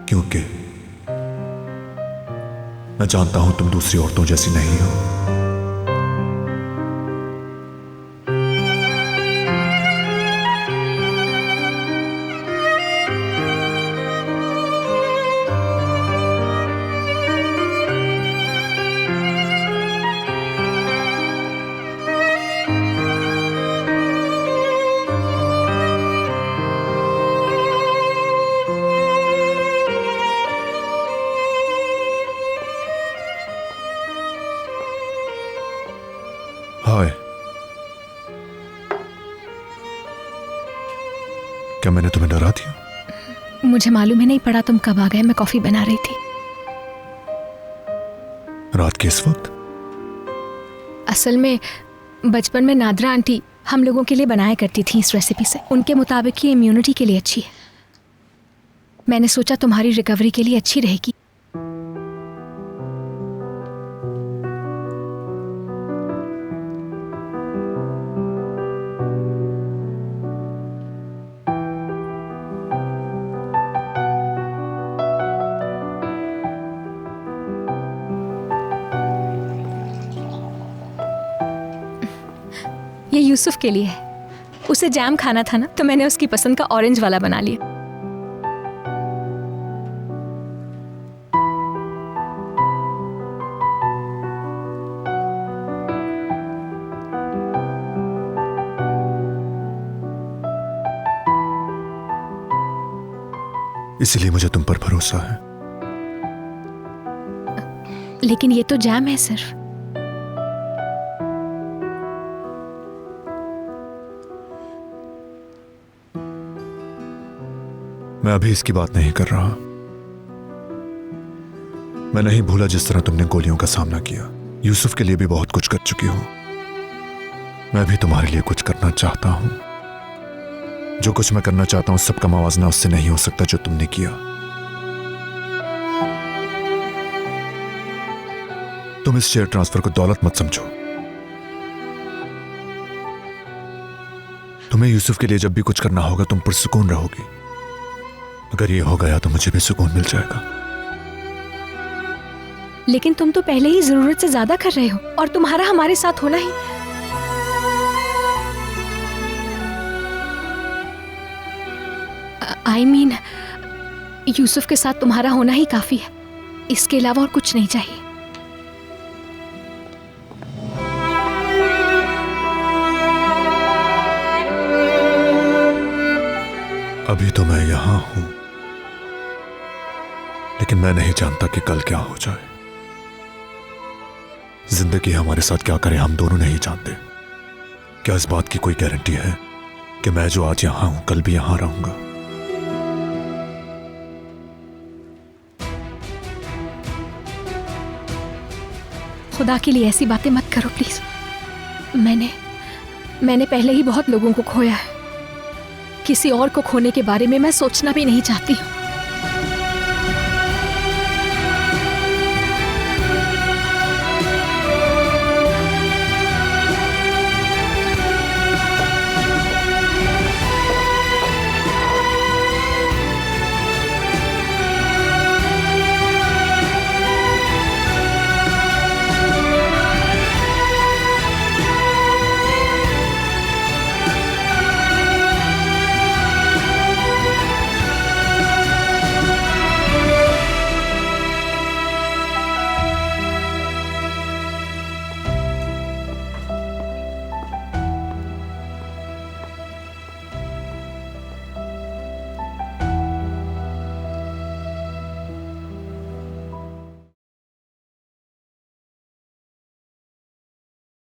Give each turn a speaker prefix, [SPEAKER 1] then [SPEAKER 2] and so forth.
[SPEAKER 1] क्योंकि मैं जानता हूं तुम दूसरी औरतों जैसी नहीं हो। हाय, क्या मैंने तुम्हें डरा दिया?
[SPEAKER 2] मुझे मालूम ही नहीं पड़ा तुम कब आ गए। मैं कॉफी बना रही थी।
[SPEAKER 1] रात के इस वक्त?
[SPEAKER 2] असल में बचपन में नादरा आंटी हम लोगों के लिए बनाया करती थी इस रेसिपी से। उनके मुताबिक ये इम्यूनिटी के लिए अच्छी है। मैंने सोचा तुम्हारी रिकवरी के लिए अच्छी रहेगी। ये यूसुफ के लिए है। उसे जैम खाना था ना, तो मैंने उसकी पसंद का ऑरेंज वाला बना लिया।
[SPEAKER 1] इसीलिए मुझे तुम पर भरोसा है।
[SPEAKER 2] लेकिन ये तो जैम है सिर्फ।
[SPEAKER 1] मैं अभी इसकी बात नहीं कर रहा। मैं नहीं भूला जिस तरह तुमने गोलियों का सामना किया। यूसुफ के लिए भी बहुत कुछ कर चुकी हो। मैं भी तुम्हारे लिए कुछ करना चाहता हूं। जो कुछ मैं करना चाहता हूं सबका मवाजना उससे नहीं हो सकता जो तुमने किया। तुम इस शेयर ट्रांसफर को दौलत मत समझो। तुम्हें यूसुफ के लिए जब भी कुछ करना होगा तुम पुरसुकून रहोगी। अगर ये हो गया तो मुझे भी सुकून मिल जाएगा।
[SPEAKER 2] लेकिन तुम तो पहले ही जरूरत से ज्यादा कर रहे हो और तुम्हारा हमारे साथ होना ही। I mean, यूसुफ के साथ तुम्हारा होना ही काफी है। इसके अलावा और कुछ नहीं चाहिए।
[SPEAKER 1] अभी तो मैं यहां हूं, लेकिन मैं नहीं जानता कि कल क्या हो जाए। जिंदगी हमारे साथ क्या करे हम दोनों नहीं जानते। क्या इस बात की कोई गारंटी है कि मैं जो आज यहां हूं कल भी यहां रहूंगा?
[SPEAKER 2] खुदा के लिए ऐसी बातें मत करो प्लीज। मैंने पहले ही बहुत लोगों को खोया है। किसी और को खोने के बारे में मैं सोचना भी नहीं चाहती हूँ।